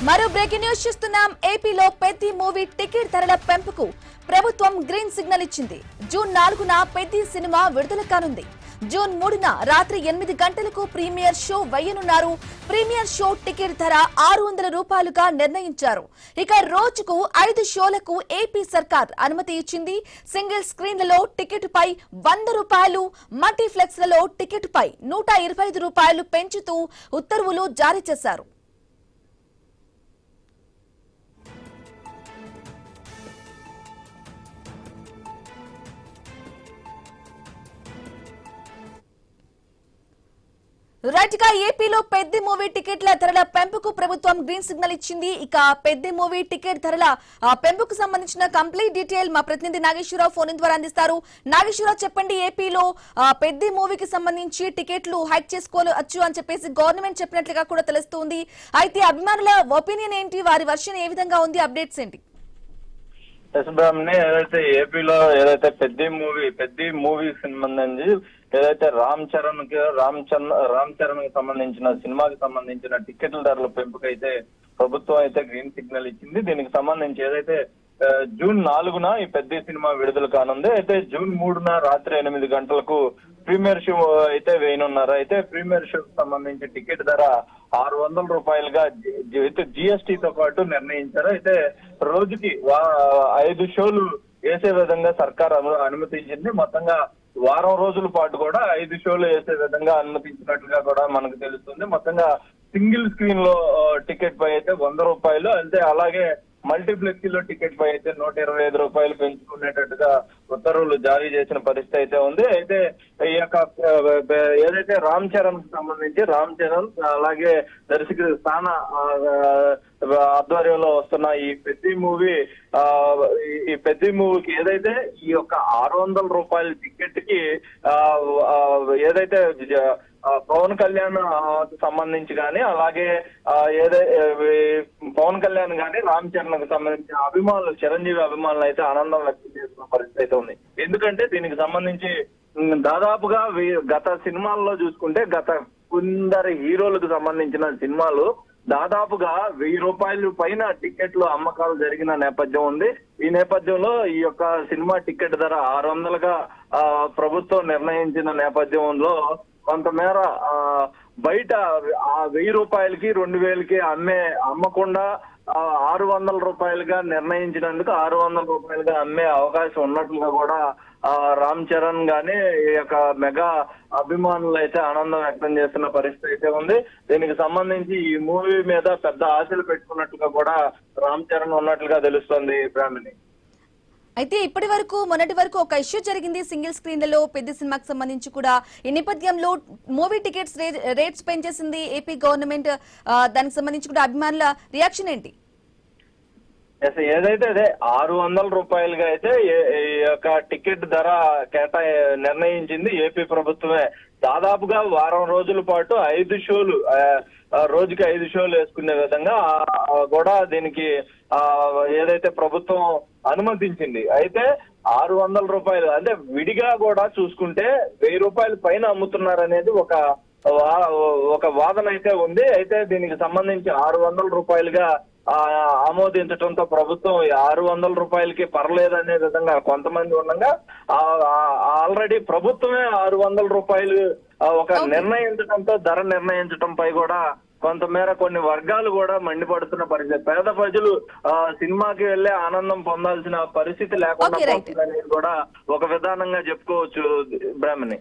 మరో breaking news చూస్తున్నాం. ఏపీలో పెద్ది మూవీ టికెట్ ధరల పెంపుకు ప్రభుత్వం గ్రీన్ సిగ్నల్ ఇచ్చింది. జూన్ 4న పెద్ది సినిమా విడుదల కానుంది. జూన్ 3న రాత్రి 8 గంటలకు ప్రీమియర్ షో వేయనున్నారు. ప్రీమియర్ షో టికెట్ ధర 600 రూపాయలుగా నిర్ణయించారు. ఇక రోజుకు 5 షోలకు ఏపీ సర్కార్ అనుమతి ఇచ్చింది. సింగిల్ స్క్రీన్లలో టికెట్ పై 100 రూపాయలు, మల్టీప్లెక్స్లలో టికెట్ పై 125 రూపాయలు పెంచుతూ ఉత్తర్వులు జారీ చేశారు. రైట్ గా ఏపీలో పెద్ది మూవీ టికెట్ల ధరల పెంపుకు ప్రభుత్వం గ్రీన్ సిగ్నల్ ఇచ్చింది. ఇక పెద్ది మూవీ టికెట్ ధరల పెంపుకు సంబంధించిన కంప్లీట్ డీటెయిల్ మా ప్రతినిధి నాగేశ్వరరావు ఫోన్ ద్వారా అందిస్తారు. నాగేశ్వరరావు, చెప్పండి, ఏపీలో పెద్ది మూవీకి సంబంధించి టికెట్లు హైక్ చేసుకోవచ్చు అని చెప్పేసి గవర్నమెంట్ చెప్పినట్లుగా కూడా తెలుస్తుంది. అయితే అభిమానుల ఒపీనియన్ ఏంటి, వారి వర్షన్ ఏ విధంగా ఉంది, అప్డేట్స్ ఏంటి? ఏదైతే ఏపీలో ఏదైతే పెద్ది మూవీకి సంబంధించి ఏదైతే రామ్ చరణ్ కి సంబంధించిన సినిమాకి సంబంధించిన టికెట్ల ధరల పెంపుకైతే ప్రభుత్వం అయితే గ్రీన్ సిగ్నల్ ఇచ్చింది. దీనికి సంబంధించి ఏదైతే జూన్ 4న ఈ పెద్ద సినిమా విడుదల కానుంది. అయితే జూన్ 3న రాత్రి 8 గంటలకు ప్రీమియర్ షో అయితే వేయనున్నారు. అయితే ప్రీమియర్ షోకి సంబంధించి టికెట్ ధర 600 రూపాయలుగా జిఎస్టీతో పాటు నిర్ణయించారు. అయితే రోజుకి 5 షోలు వేసే విధంగా సర్కార్ అనుమతించింది. మొత్తంగా వారం రోజుల పాటు కూడా 5 షోలు వేసే విధంగా అనుమతించినట్లుగా కూడా మనకు తెలుస్తుంది. మొత్తంగా సింగిల్ స్క్రీన్ లో టికెట్ పై అయితే 100 రూపాయలు, అంటే అలాగే మల్టీప్లెక్స్ లో టికెట్ పై అయితే 125 రూపాయలు పెంచుకునేటట్టుగా ఉత్తర్వులు జారీ చేసిన పరిస్థితి అయితే ఉంది. అయితే ఈ యొక్క ఏదైతే రామ్ చరణ్ కి సంబంధించి రామ్ చరణ్ అలాగే దర్శకుడు స్థాన ఆధ్వర్యంలో వస్తున్న ఈ పెద్ది మూవీకి ఏదైతే ఈ యొక్క 600 రూపాయల టికెట్ కి ఏదైతే పవన్ కళ్యాణ్ సంబంధించి కానీ అలాగే పవన్ కళ్యాణ్ కానీ రామ్ చరణ్ కు సంబంధించిన అభిమానులు, చిరంజీవి అభిమానులు అయితే ఆనందం వ్యక్తం చేస్తున్న పరిస్థితి అయితే ఉంది. ఎందుకంటే దీనికి సంబంధించి దాదాపుగా గత సినిమాల్లో చూసుకుంటే గత కొందరు హీరోలకు సంబంధించిన సినిమాలు దాదాపుగా 1000 రూపాయలు పైన టికెట్లు అమ్మకాలు జరిగిన నేపథ్యం ఉంది. ఈ నేపథ్యంలో ఈ యొక్క సినిమా టికెట్ ధర 600గా ప్రభుత్వం నిర్ణయించిన నేపథ్యంలో కొంతమేర బయట 1000 రూపాయలకి 2000కి అమ్మకుండా 600 రూపాయలుగా నిర్ణయించినందుకు 600 రూపాయలుగా అమ్మే అవకాశం ఉన్నట్లుగా కూడా రామ్ చరణ్ గానీ ఈ యొక్క మెగా అభిమానులు అయితే ఆనందం వ్యక్తం చేస్తున్న పరిస్థితి అయితే ఉంది. దీనికి సంబంధించి ఈ మూవీ మీద పెద్ద ఆశలు పెట్టుకున్నట్లుగా కూడా రామ్ చరణ్ ఉన్నట్లుగా తెలుస్తోంది బ్రాహ్మణి. అయితే మొన్నటి వరకు ఒక ఇష్యూ జరిగింది సింగిల్ స్క్రీన్లలో పెద్ద సినిమాకి సంబంధించి కూడా. ఈ నేపథ్యంలో మూవీ టికెట్స్ రేట్స్ పెంచేసింది ఏపీ గవర్నమెంట్. దానికి సంబంధించి కూడా అభిమానుల రియాక్షన్ ఏంటి? ఏదైతే అదే 600 రూపాయలుగా అయితే ఈ యొక్క టికెట్ ధర నిర్ణయించింది ఏపీ ప్రభుత్వమే. దాదాపుగా వారం రోజుల పాటు 5 షోలు, రోజుకి 5 షోలు వేసుకునే విధంగా కూడా దీనికి ఏదైతే ప్రభుత్వం అనుమతించింది. అయితే 600 రూపాయలు అంటే విడిగా కూడా చూసుకుంటే 1000 రూపాయల పైన అమ్ముతున్నారు అనేది ఒక వాదన అయితే ఉంది. అయితే దీనికి సంబంధించి 600 రూపాయలుగా ఆమోదించడంతో ప్రభుత్వం 600 రూపాయలకి పర్లేదనే విధంగా కొంతమంది ఉండగా ఆల్రెడీ ప్రభుత్వమే 600 రూపాయలు ఒక ధర నిర్ణయించడంపై కూడా కొంతమేర కొన్ని వర్గాలు కూడా మండిపడుతున్న పరిస్థితి. పేద ప్రజలు సినిమాకి వెళ్లే ఆనందం పొందాల్సిన పరిస్థితి లేకుండా అనేది కూడా ఒక విధానంగా చెప్పుకోవచ్చు బ్రాహ్మణి.